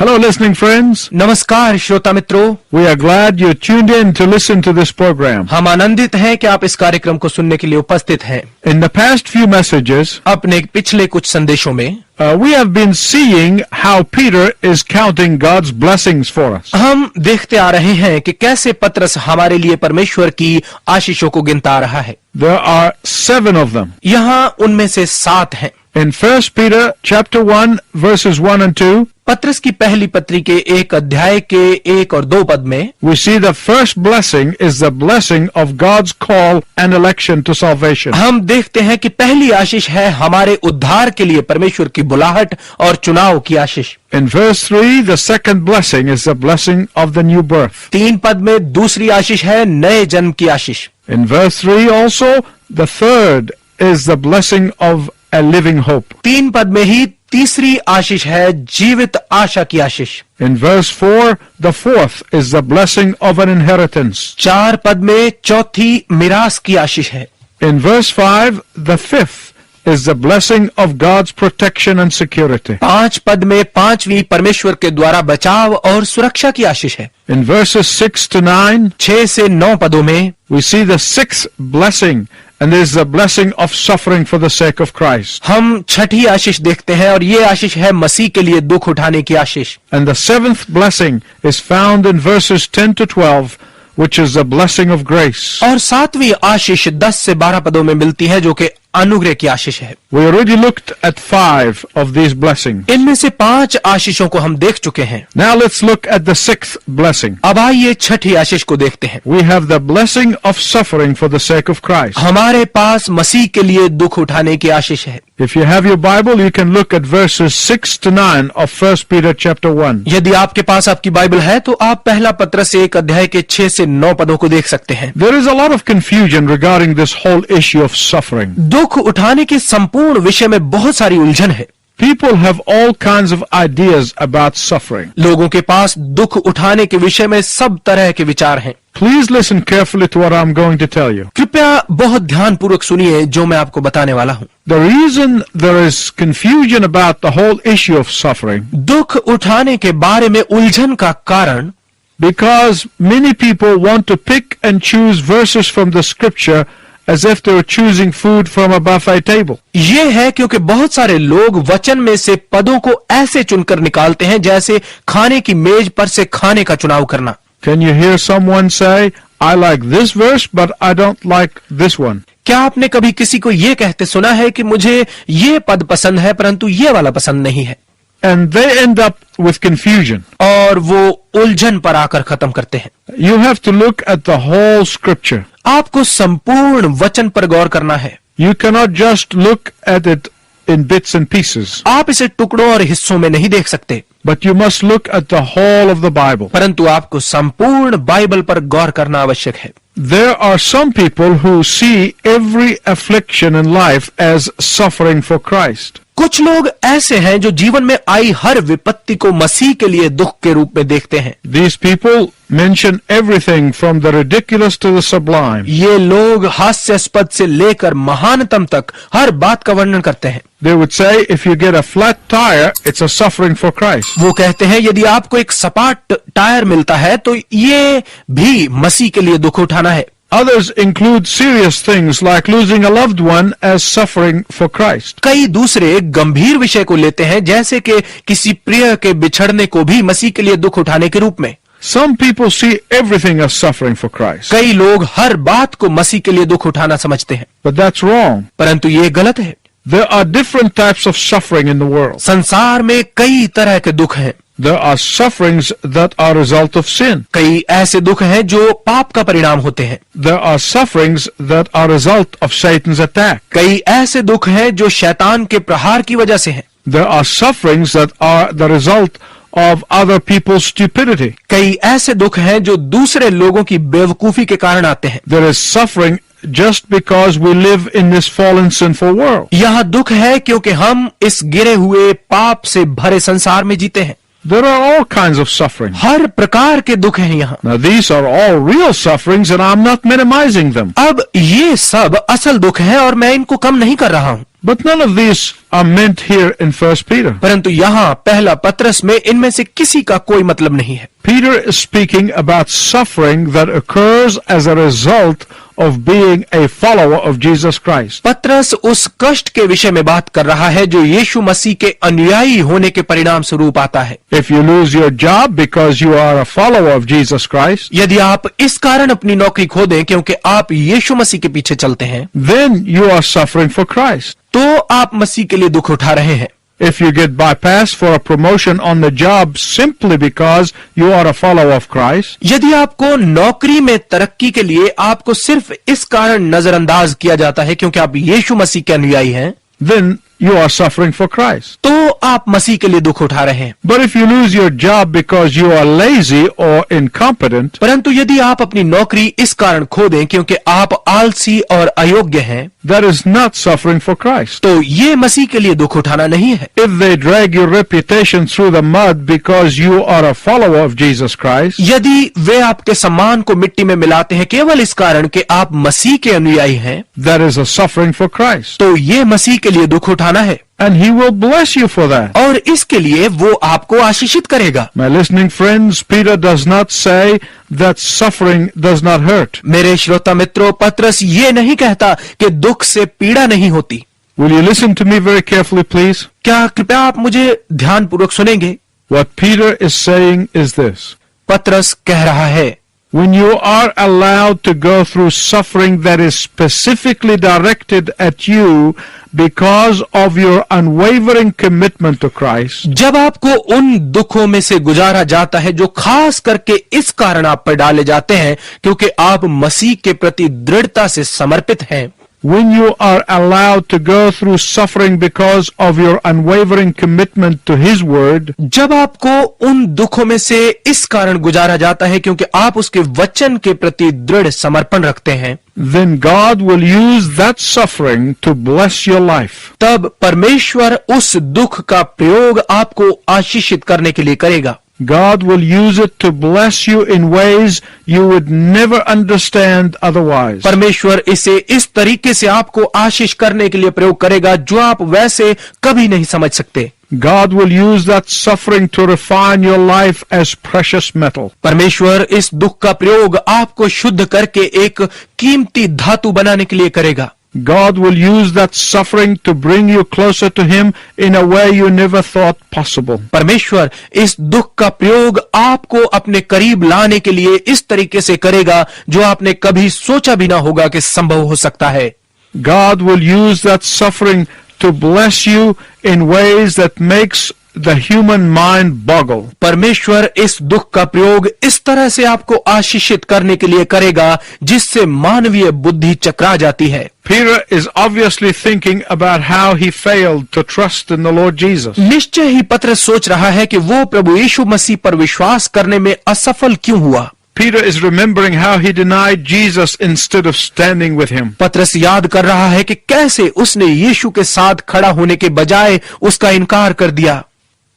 Hello, listening friends. नमस्कार श्रोता मित्रों, We are glad you tuned in to listen to this program. हम आनंदित हैं कि आप इस कार्यक्रम को सुनने के लिए उपस्थित हैं। In the past few messages, अपने पिछले कुछ संदेशों में we have been seeing how Peter is counting God's blessings for us. हम देखते आ रहे हैं कि कैसे पतरस हमारे लिए परमेश्वर की आशीषों को गिनता आ रहा है। There are 7 of them. यहाँ उनमें से 7 हैं। In 1 Peter chapter 1 verses 1 and 2, पतरस की पहली पत्री के 1 अध्याय के 1 और 2 पद में we see the first blessing is the blessing of God's call and election to salvation. हम देखते हैं कि पहली आशीष है हमारे उद्धार के लिए परमेश्वर की बुलाहट और चुनाव की आशीष। In verse 3, the second blessing is the blessing of the new birth. 3 पद में दूसरी आशीष है नए जन्म की आशीष। In verse 3 also, the third is the blessing of a living hope. 3 पद में ही तीसरी आशीष है जीवित आशा की आशीष। In verse 4, the fourth is the blessing of an inheritance. 4 पद में चौथी मिरास की आशीष है। In verse 5, the fifth is the blessing of God's protection and security. 5 पद में पांचवी परमेश्वर के द्वारा बचाव और सुरक्षा की आशीष है। In verses 6 to 9, 6 से 9 पदों में we see the sixth blessing, and this is the blessing of suffering for the sake of Christ. हम छठी आशीष देखते हैं और ये आशीष है मसीह के लिए दुख उठाने की आशीष। And the seventh blessing is found in verses 10 to 12, which is the blessing of grace. और 7वीं आशीष 10 से 12 पदों में मिलती है जो कि अनुग्रह की आशीष है। We already looked at 5 of these blessings. इनमें से 5 आशीषों को हम देख चुके हैं। Now let's look at the sixth blessing. अब आइए छठी आशीष को देखते हैं। We have the blessing of suffering for the sake of Christ. हमारे पास मसीह के लिए दुख उठाने की आशीष है। If you have your Bible, you can look at verses 6 to 9 of 1 Peter chapter 1. यदि आपके पास आपकी बाइबल है तो आप पहला पत्रस 1 अध्याय के 6 से 9 पदों को देख सकते हैं। There is a lot of confusion regarding this whole issue of suffering. दुख उठाने के संपूर्ण विषय में बहुत सारी उलझन है। People have all kinds of ideas about suffering. लोगों के पास दुख उठाने के विषय में सब तरह के विचार हैं। Please listen carefully to what I'm going to tell you. कृपया बहुत ध्यानपूर्वक सुनिए जो मैं आपको बताने वाला हूँ। The reason there is confusion about the whole issue of suffering, दुख उठाने के बारे में उलझन का कारण because many people want to pick and choose verses from the scripture as if they were choosing food from a buffet table. ये है क्योंकि बहुत सारे लोग वचन में से पदों को ऐसे चुनकर निकालते हैं जैसे खाने की मेज पर से खाने का चुनाव करना। Can you hear someone say, I like this verse, but I don't like this one? क्या आपने कभी किसी को ये कहते सुना है कि मुझे ये पद पसंद है परंतु ये वाला पसंद नहीं है? And they end up with confusion. और वो उलझन पर आकर खत्म करते हैं। You have to look at the whole scripture. आपको संपूर्ण वचन पर गौर करना है। You cannot just look at it in bits and pieces, आप इसे टुकड़ों और हिस्सों में नहीं देख सकते, but you must look at the whole of the Bible. परंतु आपको संपूर्ण बाइबल पर गौर करना आवश्यक है। There are some people who see every affliction in life as suffering for Christ. कुछ लोग ऐसे हैं जो जीवन में आई हर विपत्ति को मसीह के लिए दुख के रूप में देखते हैं। These people mention everything from the ridiculous to the sublime. ये लोग हास्यास्पद से लेकर महानतम तक हर बात का वर्णन करते हैं। They would say if you get a flat tire, it's a suffering for Christ. वो कहते हैं यदि आपको एक सपाट टायर मिलता है तो ये भी मसीह के लिए दुख उठाना है। Others include serious things like losing a loved one as suffering for Christ. कई दूसरे गंभीर विषय को लेते हैं जैसे कि किसी प्रिय के बिछड़ने को भी मसीह के लिए दुख उठाने के रूप में। Some people see everything as suffering for Christ. कई लोग हर बात को मसीह के लिए दुख उठाना समझते हैं, But that's wrong. परंतु ये गलत है। There are different types of suffering in the world. संसार में कई तरह के दुख हैं। There are sufferings that are a result of sin. कई ऐसे दुख हैं जो पाप का परिणाम होते हैं। There are sufferings that are a result of Satan's attack. कई ऐसे दुख हैं जो शैतान के प्रहार की वजह से हैं। There are sufferings that are the result of other people's stupidity. कई ऐसे दुख हैं जो दूसरे लोगों की बेवकूफी के कारण आते हैं। There is suffering just because we live in this fallen sinful world. यह दुख है क्योंकि हम इस गिरे हुए पाप से भरे संसार में जीते हैं। There are all kinds of suffering. हर प्रकार के दुख हैं यहाँ। Now these are all real sufferings and I'm not minimizing them. अब ये सब असल दुख हैं और मैं इनको कम नहीं कर रहा हूँ। But none of these are meant here in 1 Peter. परंतु यहाँ पहला पत्रस में इनमें से किसी का कोई मतलब नहीं है। Peter is speaking about suffering that occurs as a result of being a follower of Jesus Christ. पत्रस उस कष्ट के विषय में बात कर रहा है जो यीशु मसीह के अनुयायी होने के परिणाम स्वरूप आता है। If you lose your job because you are a follower of Jesus Christ, यदि आप इस कारण अपनी नौकरी खो दें क्योंकि आप यीशु मसीह के पीछे चलते हैं, then you are suffering for Christ. तो आप मसीह के लिए दुख उठा रहे हैं। If you get bypassed for a promotion on the job simply because you are a follower of Christ, यदि आपको नौकरी में तरक्की के लिए आपको सिर्फ इस कारण नजरअंदाज किया जाता है क्योंकि आप यीशु मसीह के अनुयायी हैं, then you are suffering for Christ. तो आप मसीह के लिए दुख उठा रहे हैं। But if you lose your job because you are lazy or incompetent, परंतु यदि आप अपनी नौकरी इस कारण खो दें क्योंकि आप आलसी और अयोग्य हैं, that is not suffering for Christ. तो ये मसीह के लिए दुख उठाना नहीं है। If they drag your reputation through the mud because you are a follower of Jesus Christ, यदि वे आपके सम्मान को मिट्टी में मिलाते हैं केवल इस कारण कि आप मसीह के अनुयायी हैं, that is a suffering for Christ. तो ये मसीह के लिए दुख उठाना है And he will bless you for that. और इसके लिए वो आपको आशीषित करेगा। My listening friends, Peter does not say that suffering does not hurt. मेरे श्रोता मित्रों, पत्रस ये नहीं कहता कि दुख से पीड़ा नहीं होती। Will you listen to me very carefully, please? क्या कृपया आप मुझे ध्यानपूर्वक सुनेंगे? What Peter is saying is this. पत्रस कह रहा है, When you are allowed to go through suffering that is specifically directed at you because of your unwavering commitment to Christ, जब आपको उन दुखों में से गुजारा जाता है जो खास करके इस कारण आप पर डाले जाते हैं क्योंकि आप मसीह के प्रति दृढ़ता से समर्पित हैं, when you are allowed to go through suffering because of your unwavering commitment to His Word, जब आपको उन दुखों में से इस कारण गुजारा जाता है क्योंकि आप उसके वचन के प्रति दृढ़ समर्पण रखते हैं, then God will use that suffering to bless your life. तब परमेश्वर उस दुख का प्रयोग आपको आशीषित करने के लिए करेगा। God will use it to bless you in ways you would never understand otherwise. परमेश्वर इसे इस तरीके से आपको आशीष करने के लिए प्रयोग करेगा जो आप वैसे कभी नहीं समझ सकते। God will use that suffering to refine your life as precious metal. परमेश्वर इस दुख का प्रयोग आपको शुद्ध करके एक कीमती धातु बनाने के लिए करेगा। God will use that suffering to bring you closer to Him in a way you never thought possible. परमेश्वर इस दुख का प्रयोग आपको अपने करीब लाने के लिए इस तरीके से करेगा जो आपने कभी सोचा भी ना होगा कि संभव हो सकता है। God will use that suffering to bless you in ways that makes the human mind boggle. परमेश्वर इस दुख का प्रयोग इस तरह से आपको आशीषित करने के लिए करेगा जिससे मानवीय बुद्धि चकरा जाती है। Peter is obviously thinking about how he failed to trust in the Lord Jesus. निश्चय ही पत्रस सोच रहा है कि वो प्रभु यीशु मसीह पर विश्वास करने में असफल क्यों हुआ। Peter is remembering how he denied Jesus instead of standing with him. पत्रस याद कर रहा है कि कैसे उसने यीशु के साथ खड़ा होने के बजाय उसका इनकार कर दिया।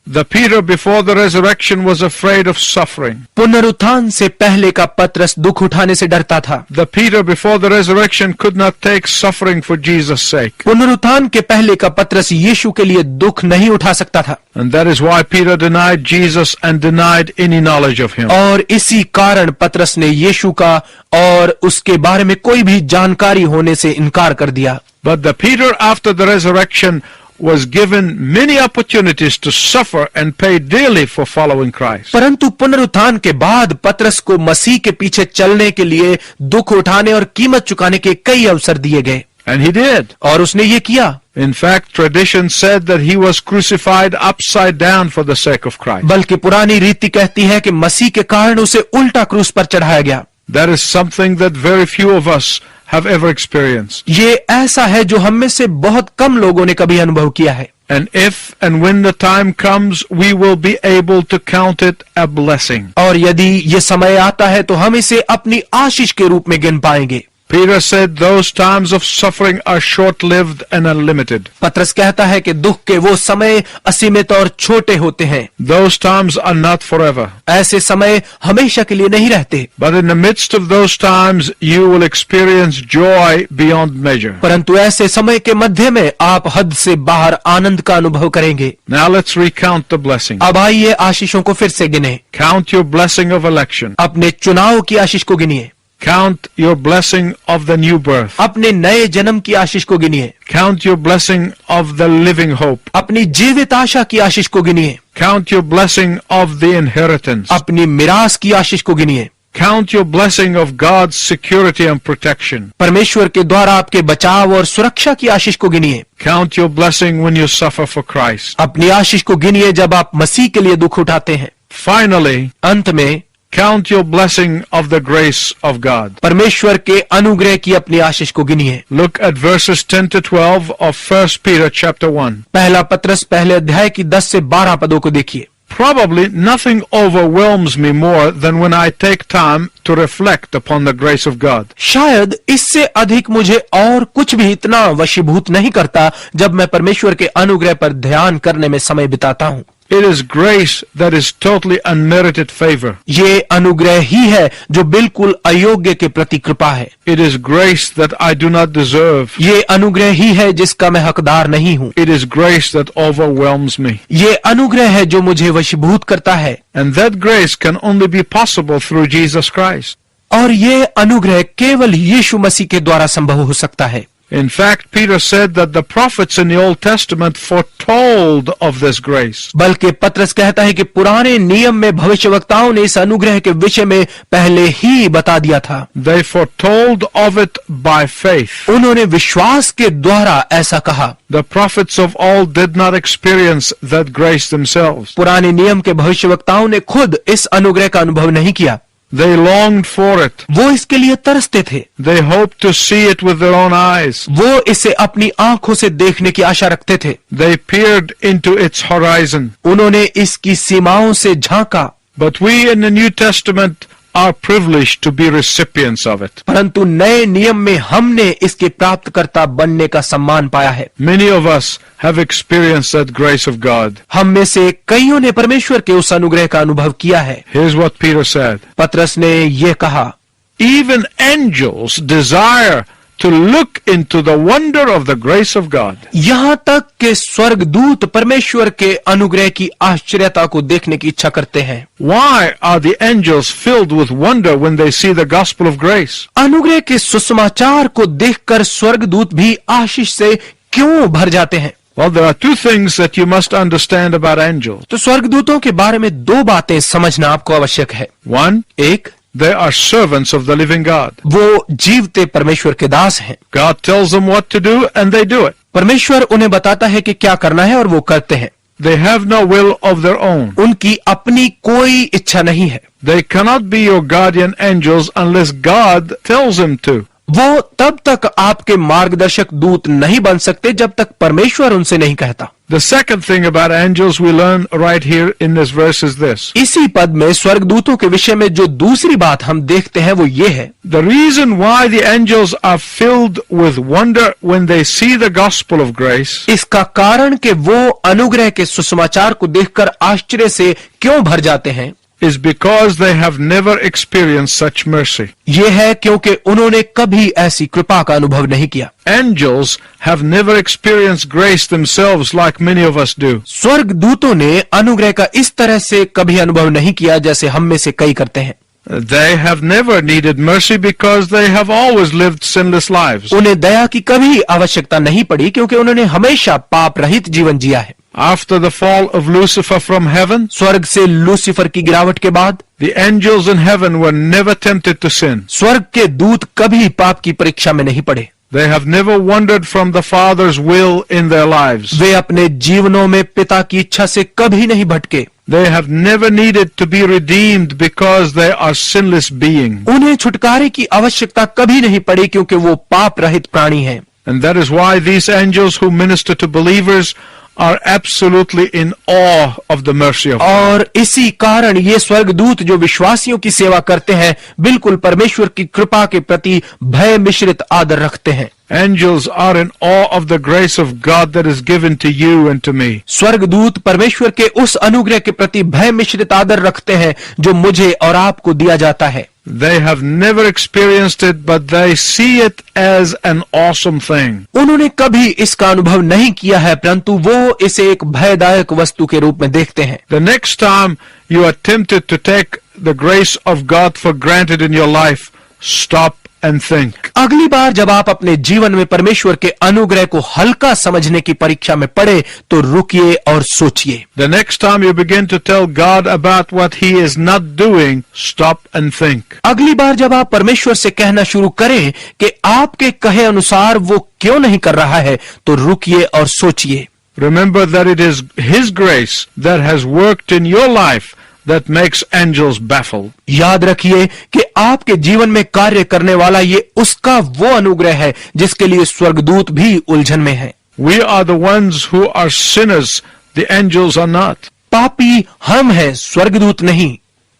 The Peter before the resurrection was afraid of suffering. पुनरुत्थान से पहले का पत्रस दुख उठाने से डरता था। The Peter before the resurrection could not take suffering for Jesus' sake. पुनरुत्थान के पहले का पत्रस यीशु के लिए दुख नहीं उठा सकता था। And that is why Peter denied Jesus and denied any knowledge of him. और इसी कारण पत्रस ने यीशु का और उसके बारे में कोई भी जानकारी होने से इनकार कर दिया। But the Peter after the resurrection was given many opportunities to suffer and pay dearly for following Christ. परंतु पुनरुत्थान के बाद पत्रस को मसीह के पीछे चलने के लिए दुख उठाने और कीमत चुकाने के कई अवसर दिए गए। And he did. और उसने ये किया। In fact, tradition said that he was crucified upside down for the sake of Christ. बल्कि पुरानी रीति कहती है कि मसीह के कारण उसे उल्टा क्रूस पर चढ़ाया गया। That is something that very few of us have ever experienced. ये ऐसा है जो हम में से बहुत कम लोगों ने कभी अनुभव किया है। And if and when the time comes, we will be able to count it a blessing. और यदि ये समय आता है तो हम इसे अपनी आशीष के रूप में गिन पाएंगे। Peter said those times of suffering are short-lived and unlimited. पतरस कहता है कि दुख के वो समय असीमित और छोटे होते हैं। Those times are not forever. ऐसे समय हमेशा के लिए नहीं रहते, But in the midst of those times, you will experience joy beyond measure. परंतु ऐसे समय के मध्य में आप हद से बाहर आनंद का अनुभव करेंगे। Now let's recount the blessing. अब आइए आशीषों को फिर से गिने। Count your blessing of election. अपने चुनाव की आशीष को गिनिए, Count your blessing of the new birth. अपने नए जन्म की आशीष को गिनिए, Count your blessing of the living hope. अपनी जीवित आशा की आशीष को गिनिए, Count your blessing of the inheritance. अपनी मिरास की आशीष को गिनिए, Count your blessing of God's security and protection. परमेश्वर के द्वारा आपके बचाव और सुरक्षा की आशीष को गिनिए, Count your blessing when you suffer for Christ. अपनी आशीष को गिनिए जब आप मसीह के लिए दुख उठाते हैं। Finally, अंत में count your blessing of the grace of God. परमेश्वर के अनुग्रह की अपनी आशीष को गिनिए। Look at verses 10 to 12 of 1 Peter chapter 1. पहला पत्रस पहले अध्याय की 10 से 12 पदों को देखिए। Probably nothing overwhelms me more than when I take time to reflect upon the grace of God. शायद इससे अधिक मुझे और कुछ भी इतना वशीभूत नहीं करता जब मैं परमेश्वर के अनुग्रह पर ध्यान करने में समय बिताता हूँ। It is grace that is totally unmerited favor. ये अनुग्रह ही है जो बिल्कुल अयोग्य के प्रति कृपा है। It is grace that I do not deserve. ये अनुग्रह ही है जिसका मैं हकदार नहीं हूँ। It is grace that overwhelms me. ये अनुग्रह है जो मुझे वशीभूत करता है, And that grace can only be possible through Jesus Christ. और ये अनुग्रह केवल यीशु मसीह के द्वारा संभव हो सकता है। In fact, Peter said that the prophets in the Old Testament foretold of this grace. बल्कि पत्रस कहता है कि पुराने नियम में भविष्यवक्ताओं ने इस अनुग्रह के विषय में पहले ही बता दिया था। They foretold of it by faith. उन्होंने विश्वास के द्वारा ऐसा कहा। The prophets of old did not experience that grace themselves. पुराने नियम के भविष्यवक्ताओं ने खुद इस अनुग्रह का अनुभव नहीं किया। They longed for it. वो इसके लिए तरसते थे। They hoped to see it with their own eyes. वो इसे अपनी आंखों से देखने की आशा रखते थे। They peered into its horizon. उन्होंने इसकी सीमाओं से झांका। But we in the New Testament are privileged to be recipients of it. परंतु नए नियम में हमने इसके प्राप्तकर्ता बनने का सम्मान पाया है। Many of us have experienced that grace of God. हम में से कईयों ने परमेश्वर के उस अनुग्रह का अनुभव किया है। Here's what Peter said. पतरस ने ये कहा, Even angels desire to look into the wonder of the grace of God. यहाँ तक कि स्वर्गदूत परमेश्वर के अनुग्रह की आश्चर्यता को देखने की इच्छा करते हैं। Why are the angels filled with wonder when they see the gospel of grace? अनुग्रह के सुसमाचार को देखकर स्वर्गदूत भी आशीष से क्यों भर जाते हैं? Well, there are two things that you must understand about angels. तो स्वर्गदूतों के बारे में दो बातें समझना आपको आवश्यक है। One, एक, they are servants of the living God. वो जीवते परमेश्वर के दास हैं। God tells them what to do and they do it. परमेश्वर उन्हें बताता है कि क्या करना है और वो करते हैं। They have no will of their own. उनकी अपनी कोई इच्छा नहीं है। They cannot be your guardian angels unless God tells them to. वो तब तक आपके मार्गदर्शक दूत नहीं बन सकते जब तक परमेश्वर उनसे नहीं कहता। The second thing about angels we learn right here in this verse is this. इसी पद में स्वर्गदूतों के विषय में जो दूसरी बात हम देखते हैं वो ये है, The reason why the angels are filled with wonder when they see the gospel of grace इसका कारण कि वो अनुग्रह के सुसमाचार को देखकर आश्चर्य से क्यों भर जाते हैं, is because they have never experienced such mercy. ये है क्योंकि उन्होंने कभी ऐसी कृपा का अनुभव नहीं किया। Angels have never experienced grace themselves like many of us do. स्वर्गदूतों ने अनुग्रह का इस तरह से कभी अनुभव नहीं किया जैसे हम में से कई करते हैं। They have never needed mercy because they have always lived sinless lives. उन्हें दया की कभी आवश्यकता नहीं पड़ी क्योंकि उन्होंने हमेशा पाप रहित जीवन जिया है। After the fall of Lucifer from heaven, स्वर्ग से लूसीफर की गिरावट के बाद the angels in heaven were never tempted to sin. स्वर्ग के दूत कभी पाप की परीक्षा में नहीं पड़े। They have never wandered from the Father's will in their lives. वे अपने जीवनों में पिता की इच्छा से कभी नहीं भटके। They have never needed to be redeemed because they are sinless beings. उन्हें छुटकारे की आवश्यकता कभी नहीं पड़ी क्योंकि वो पाप रहित प्राणी हैं। And that is why these angels who minister to believers are absolutely in awe of the mercy of God. और इसी कारण ये स्वर्गदूत जो विश्वासियों की सेवा करते हैं बिल्कुल परमेश्वर की कृपा के प्रति भय मिश्रित आदर रखते हैं। Angels are in awe of the grace of God that is given to you and to me. स्वर्गदूत परमेश्वर के उस अनुग्रह के प्रति भय मिश्रित आदर रखते हैं जो मुझे और आपको दिया जाता है। They have never experienced it, but they see it as an awesome thing. उन्होंने कभी इसका अनुभव नहीं किया है, परंतु वो इसे एक भयदायक वस्तु के रूप में देखते हैं। The next time you are tempted to take the grace of God for granted in your life, stop and think. अगली बार जब आप अपने जीवन में परमेश्वर के अनुग्रह को हल्का समझने की परीक्षा में पड़े तो रुकिए और सोचिए। The next time you begin to tell God about what He is not doing, stop and think. अगली बार जब आप परमेश्वर से कहना शुरू करें कि आपके कहे अनुसार वो क्यों नहीं कर रहा है, तो रुकिए और सोचिए। Remember that it is His grace that has worked in your life that makes angels baffled. याद रखिए कि आपके जीवन में कार्य करने वाला ये उसका वो अनुग्रह है जिसके लिए स्वर्गदूत भी उलझन में है। We are the ones who are sinners, the angels are not. पापी हम हैं, स्वर्गदूत नहीं।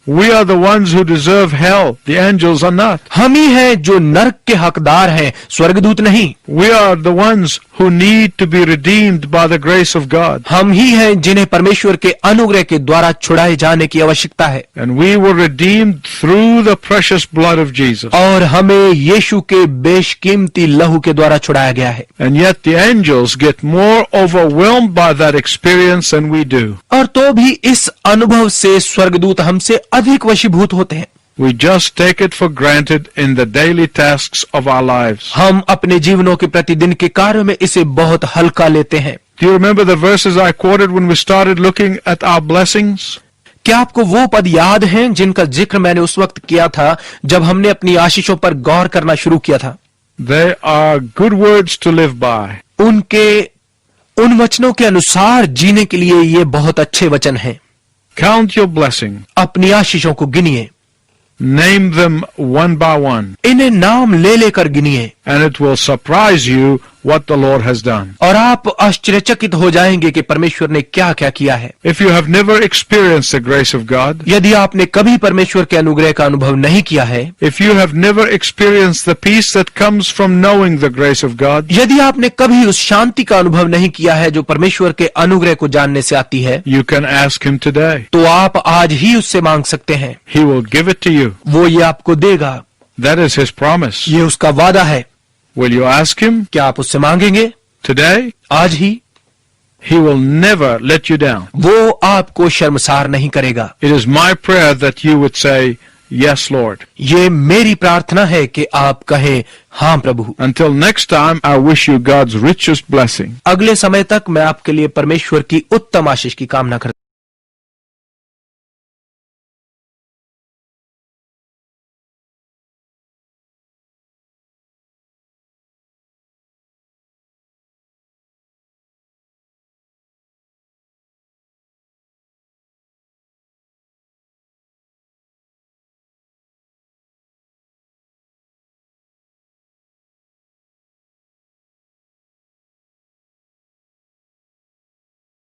We are the ones who deserve hell, the angels are not. हम ही हैं जो नरक के हकदार हैं, स्वर्गदूत नहीं। We are the ones who need to be redeemed by the grace of God. हम ही हैं जिन्हें परमेश्वर के अनुग्रह के द्वारा छुड़ाए जाने की आवश्यकता है। And we were redeemed through the precious blood of Jesus. और हमें यीशु के बेशकीमती लहू के द्वारा छुड़ाया गया है। And yet the angels get more overwhelmed by that experience than we do. और तो भी इस अनुभव से स्वर्गदूत हमसे अधिक वशीभूत होते हैं। We just take it for granted in the daily tasks of our lives. हम अपने जीवनों के प्रतिदिन के कार्यों में इसे बहुत हल्का लेते हैं। Do you remember the verses I quoted when we started looking at our blessings? क्या आपको वो पद याद हैं जिनका जिक्र मैंने उस वक्त किया था जब हमने अपनी आशीषों पर गौर करना शुरू किया था? They are good words to live by. उन वचनों के अनुसार जीने के लिए ये बहुत अच्छे वचन हैं। Count your blessing. अपनी आशीषों को गिनिए। Name them one by one. इन्हें नाम ले लेकर गिनिए। And it will surprise you what the Lord has done. और आप आश्चर्यचकित हो जाएंगे कि परमेश्वर ने क्या क्या किया है। If you have never experienced the grace of God, यदि आपने कभी परमेश्वर के अनुग्रह का अनुभव नहीं किया है, if you have never experienced the peace that comes from knowing the grace of God, यदि आपने कभी उस शांति का अनुभव नहीं किया है जो परमेश्वर के अनुग्रह को जानने से आती है, you can ask Him today. तो आप आज ही उससे मांग सकते हैं। He will give it to you. वो ये आपको देगा। That is His promise. ये उसका वादा है। Will you ask Him क्या आप उससे मांगेंगे? today? आज ही। He will never let you down. वो आपको शर्मसार नहीं करेगा। It is my prayer that you would say, Yes, Lord. ये मेरी प्रार्थना है कि आप कहें, हाँ प्रभु। Until next time, I wish you God's richest blessing. अगले समय तक मैं आपके लिए परमेश्वर की उत्तम आशीष की कामना करता हूं।